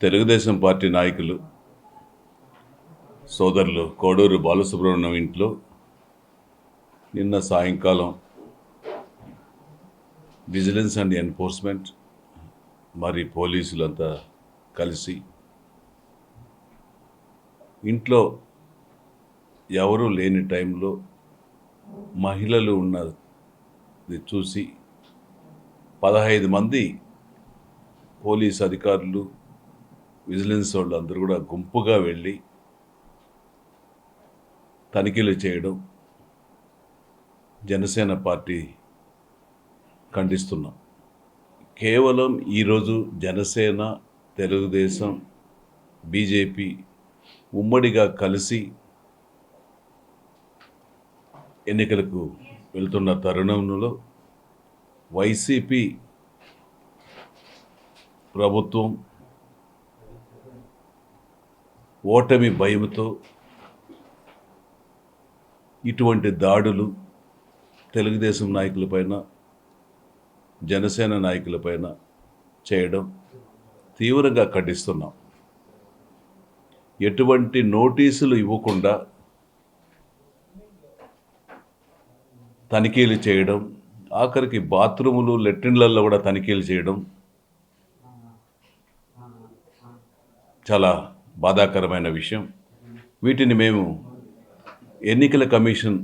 Telugu Desam party నాయకులు సోదరులు కోడూరు బాలసుబ్రహ్మణ్యం ఇంట్లో నిన్న సాయంకాలం విజిలెన్స్ అండ్ ఎన్ఫోర్స్మెంట్ మరి పోలీసులంతా కలిసి ఇంట్లో ఎవరూ లేని టైంలో మహిళలు ఉన్నది చూసి 15 మంది పోలీస్ అధికారులు విజిలెన్స్ వాళ్ళు అందరూ కూడా గుంపుగా వెళ్ళి తనిఖీలు చేయడం జనసేన పార్టీ ఖండిస్తున్నాం. కేవలం ఈరోజు జనసేన, తెలుగుదేశం, బీజేపీ ఉమ్మడిగా కలిసి ఎన్నికలకు వెళ్తున్న తరుణంలో వైసీపీ ప్రభుత్వం ఓటమి భయంతో ఇటువంటి దాడులు తెలుగుదేశం నాయకులపైన, జనసేన నాయకులపైన చేయడం తీవ్రంగా ఖండిస్తున్నాం. ఎటువంటి నోటీసులు ఇవ్వకుండా తనిఖీలు చేయడం, ఆఖరికి బాత్రూములు, లెట్రిన్లలో కూడా తనిఖీలు చేయడం చాలా బాధాకరమైన విషయం. వీటిని మేము ఎన్నికల కమిషన్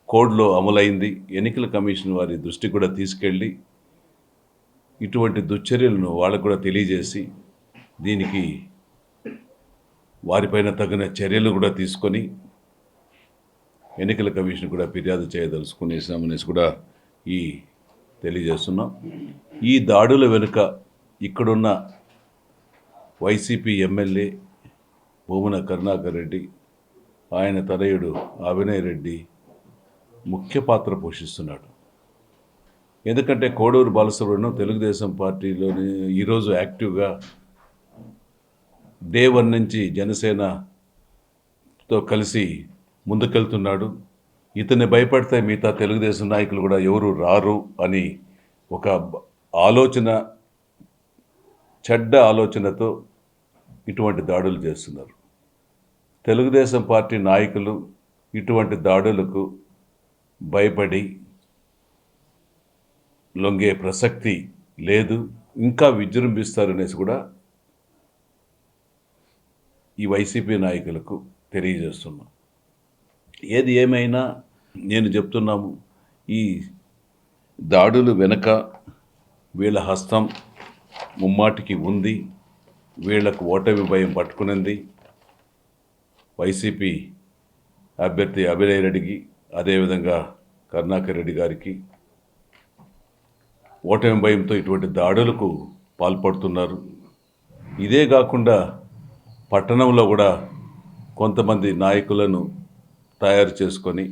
కోడ్లో అమలైంది, ఎన్నికల కమిషన్ వారి దృష్టికి కూడా తీసుకెళ్ళి ఇటువంటి దుశ్చర్యలను వాళ్ళకు కూడా తెలియజేసి దీనికి వారిపైన తగిన చర్యలు కూడా తీసుకొని ఎన్నికల కమిషన్ కూడా ఫిర్యాదు చేయదలుచుకునేసామనేసి కూడా తెలియజేస్తున్నాం. ఈ దాడుల వెనుక ఇక్కడున్న వైసీపీ ఎమ్మెల్యే భూమన కరుణాకర్ రెడ్డి, ఆయన తనయుడు అభినయ్ రెడ్డి ముఖ్య పాత్ర పోషిస్తున్నాడు. ఎందుకంటే కోడూరు బాలసుబ్రహ్మణ్యం తెలుగుదేశం పార్టీలోని ఈరోజు యాక్టివ్గా డే 1 నుంచి జనసేనతో కలిసి ముందుకెళ్తున్నాడు. ఇతన్ని భయపడితే మిగతా తెలుగుదేశం నాయకులు కూడా ఎవరు రారు అని ఒక ఆలోచన, చెడ్డ ఆలోచనతో ఇటువంటి దాడులు చేస్తున్నారు. తెలుగుదేశం పార్టీ నాయకులు ఇటువంటి దాడులకు భయపడి లొంగే ప్రసక్తి లేదు, ఇంకా విజృంభిస్తారనేసి కూడా ఈ వైసీపీ నాయకులకు తెలియజేస్తున్నాం. ఏది ఏమైనా నేను చెప్తున్నాము, ఈ దాడులు వెనక వీళ్ళ హస్తం ముమ్మాటికి ఉంది. వీళ్లకు ఓటమి భయం పట్టుకునింది. వైసీపీ అభ్యర్థి అభినయ్ రెడ్డికి, అదేవిధంగా కరుణాకర్ రెడ్డి గారికి ఓటమి భయంతో ఇటువంటి దాడులకు పాల్పడుతున్నారు. ఇదే కాకుండా పట్టణంలో కూడా కొంతమంది నాయకులను తయారు చేసుకొని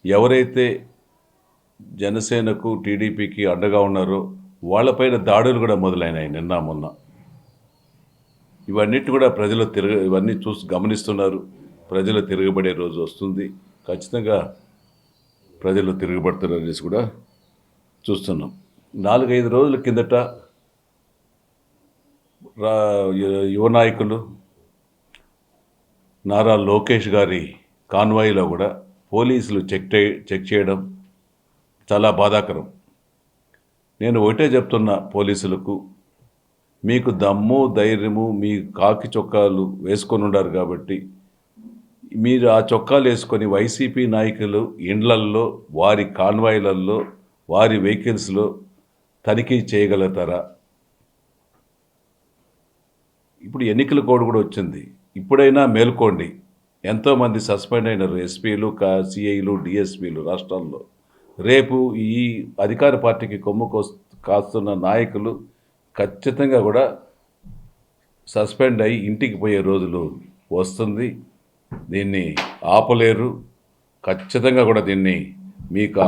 ఎవరైతే జనసేనకు, టీడీపీకి అండగా ఉన్నారో వాళ్ళపైన దాడులు కూడా మొదలైనాయి నిన్న మొన్న. ఇవన్నిటి కూడా ప్రజలు ఇవన్నీ చూసి గమనిస్తున్నారు. ప్రజలు తిరగబడే రోజు వస్తుంది, ఖచ్చితంగా ప్రజలు తిరగబడుతున్నారు అనేసి కూడా చూస్తున్నాం. 4-5 రోజుల కిందట యువ నాయకులు నారా లోకేష్ గారి కాన్వాయ్లో కూడా పోలీసులు చెక్ చేయడం చాలా బాధాకరం. నేను ఒకటే చెప్తున్నా పోలీసులకు, మీకు దమ్ము ధైర్యము, మీ కాకి చొక్కాలు వేసుకొని ఉన్నారు కాబట్టి మీరు ఆ చొక్కాలు వేసుకొని వైసీపీ నాయకులు ఇండ్లల్లో, వారి కాన్వాయ్లలో, వారి వెహికల్స్లో తనిఖీ చేయగలుగుతారా? ఇప్పుడు ఎన్నికల కోడ్ కూడా వచ్చింది, ఇప్పుడైనా మేల్కోండి. ఎంతోమంది సస్పెండ్ అయినారు, ఎస్పీలు, సిఐలు, డిఎస్పీలు రాష్ట్రాల్లో. రేపు ఈ అధికార పార్టీకి కొమ్ము కాస్తున్న నాయకులు ఖచ్చితంగా కూడా సస్పెండ్ అయ్యి ఇంటికి పోయే రోజులు వస్తుంది. దీన్ని ఆపలేరు. ఖచ్చితంగా కూడా దీన్ని మీకు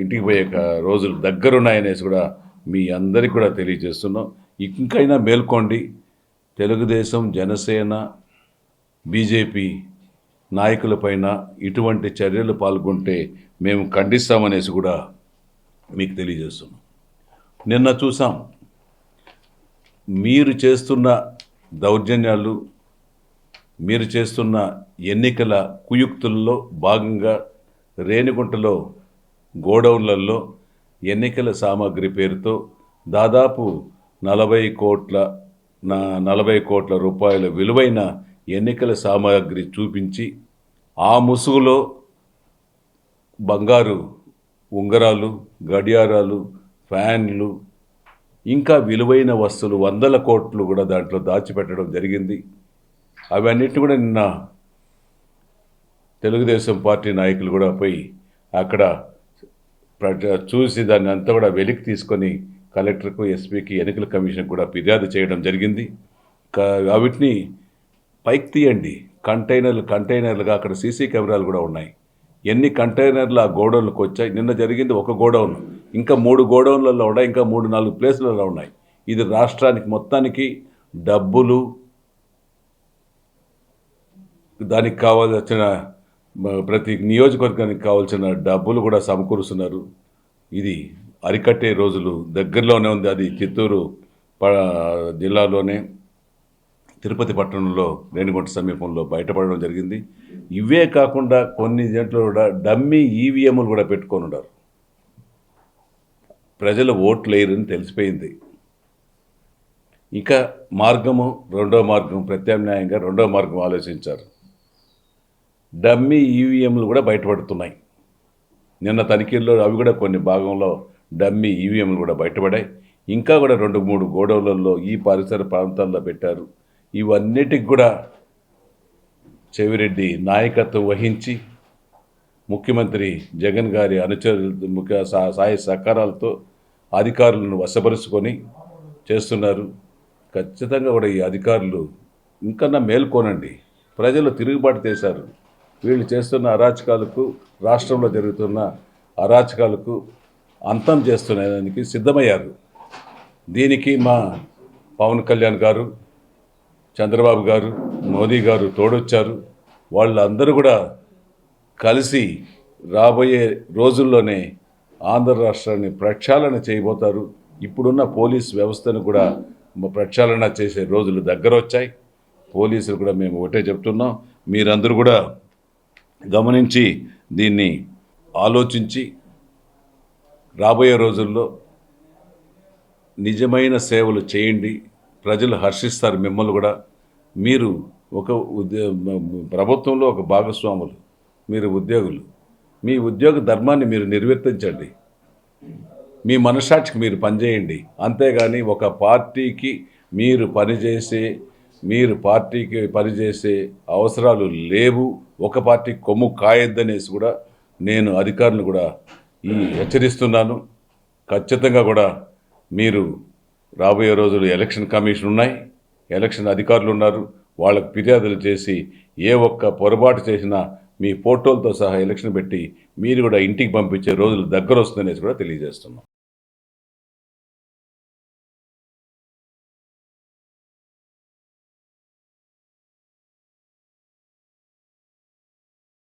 ఇంటికి పోయే రోజులు దగ్గరున్నాయనేసి కూడా మీ అందరికీ కూడా తెలియజేస్తున్నాం. ఇంకైనా మేల్కోండి. తెలుగుదేశం, జనసేన, బీజేపీ నాయకులపైన ఇటువంటి చర్యలు పాల్గొంటే మేము ఖండిస్తామనేసి కూడా మీకు తెలియజేస్తున్నాం. నిన్న చూసాం మీరు చేస్తున్న దౌర్జన్యాలు, మీరు చేస్తున్న ఎన్నికల కుయుక్తుల్లో భాగంగా రేణిగుంటలో గోడౌన్లలో ఎన్నికల సామాగ్రి పేరుతో దాదాపు 40 కోట్ల రూపాయల విలువైన ఎన్నికల సామాగ్రి చూపించి ఆ ముసుగులో బంగారు ఉంగరాలు, గడియారాలు, ఫ్యాన్లు, ఇంకా విలువైన వస్తువులు 100 కోట్లు కూడా దాంట్లో దాచిపెట్టడం జరిగింది. అవన్నిటిని కూడా నిన్న తెలుగుదేశం పార్టీ నాయకులు కూడా పోయి అక్కడ చూసి దాన్ని అంతా కూడా వెలికి తీసుకొని కలెక్టర్కు, ఎస్పీకి, ఎన్నికల కమిషన్కి కూడా ఫిర్యాదు చేయడం జరిగింది. వీటిని పైకి తీయండి. కంటైనర్లుగా అక్కడ సీసీ కెమెరాలు కూడా ఉన్నాయి. ఎన్ని కంటైనర్లు ఆ గోడౌన్లకు వచ్చాయి? నిన్న జరిగింది ఒక గోడౌన్, ఇంకా 3 గోడౌన్లలో ఉన్నాయి, ఇంకా 3-4 ప్లేసులలో ఉన్నాయి. ఇది రాష్ట్రానికి మొత్తానికి డబ్బులు, దానికి కావాల్సిన ప్రతి నియోజకవర్గానికి కావాల్సిన డబ్బులు కూడా సమకూరుస్తున్నారు. ఇది అరికట్టే రోజులు దగ్గరలోనే ఉంది. అది చిత్తూరు జిల్లాలోనే తిరుపతి పట్టణంలో రేణిగుంట సమీపంలో బయటపడడం జరిగింది. ఇవే కాకుండా కొన్ని దాంట్లో కూడా డమ్మీ ఈవీఎంలు కూడా పెట్టుకొని ఉన్నారు. ప్రజలు ఓట్లు వేయరని తెలిసిపోయింది. ఇక రెండో మార్గం ప్రత్యామ్నాయంగా రెండో మార్గం ఆలోచించారు. డమ్మీ ఈవీఎంలు కూడా బయటపడుతున్నాయి. నిన్న తనిఖీల్లో అవి కూడా కొన్ని భాగంలో డమ్మీ ఈవీఎంలు కూడా బయటపడాయి. ఇంకా కూడా 2-3 గోడౌన్లలో ఈ పరిసర ప్రాంతాల్లో పెట్టారు. ఇవన్నిటికి కూడా చెవిరెడ్డి నాయకత్వం వహించి ముఖ్యమంత్రి జగన్ గారి అనుచరులు సాయ సహకారాలతో అధికారులను వశపరుచుకొని చేస్తున్నారు. ఖచ్చితంగా కూడా ఈ అధికారులు ఇంకన్నా మేల్కోనండి. ప్రజలు తిరుగుబాటు చేశారు. వీళ్ళు చేస్తున్న అరాచకాలకు, రాష్ట్రంలో జరుగుతున్న అరాచకాలకు అంతం చేస్తున్నదానికి సిద్ధమయ్యారు. దీనికి మా పవన్ కళ్యాణ్ గారు, చంద్రబాబు గారు, మోదీ గారు తోడొచ్చారు. వాళ్ళందరూ కూడా కలిసి రాబోయే రోజుల్లోనే ఆంధ్ర రాష్ట్రాన్ని ప్రక్షాళన చేయబోతారు. ఇప్పుడున్న పోలీస్ వ్యవస్థను కూడా ప్రక్షాళన చేసే రోజులు దగ్గర వచ్చాయి. పోలీసులు కూడా మేము ఒకటే చెప్తున్నాం, మీరందరూ కూడా గమనించి దీన్ని ఆలోచించి రాబోయే రోజుల్లో నిజమైన సేవలు చేయండి. ప్రజలు హర్షిస్తారు మిమ్మల్ని కూడా. మీరు ఒక ప్రభుత్వంలో ఒక భాగస్వాములు, మీరు ఉద్యోగులు. మీ ఉద్యోగ ధర్మాన్ని మీరు నిర్వర్తించండి. మీ మనస్సాక్షికి మీరు పనిచేయండి. అంతేగాని ఒక పార్టీకి పార్టీకి పనిచేసే అవసరాలు లేవు. ఒక పార్టీ కొమ్ము కాయొద్దనేసి కూడా నేను అధికారులను కూడా హెచ్చరిస్తున్నాను. ఖచ్చితంగా కూడా మీరు రాబోయే రోజులు ఎలక్షన్ కమిషన్ ఉన్నాయి, ఎలక్షన్ అధికారులు ఉన్నారు. వాళ్ళకు ఫిర్యాదులు చేసి ఏ ఒక్క పొరపాటు చేసినా మీ ఫోటోలతో సహా ఎలక్షన్ పెట్టి మీరు కూడా ఇంటికి పంపించే రోజులు దగ్గర వస్తుందనేసి కూడా తెలియజేస్తున్నాం.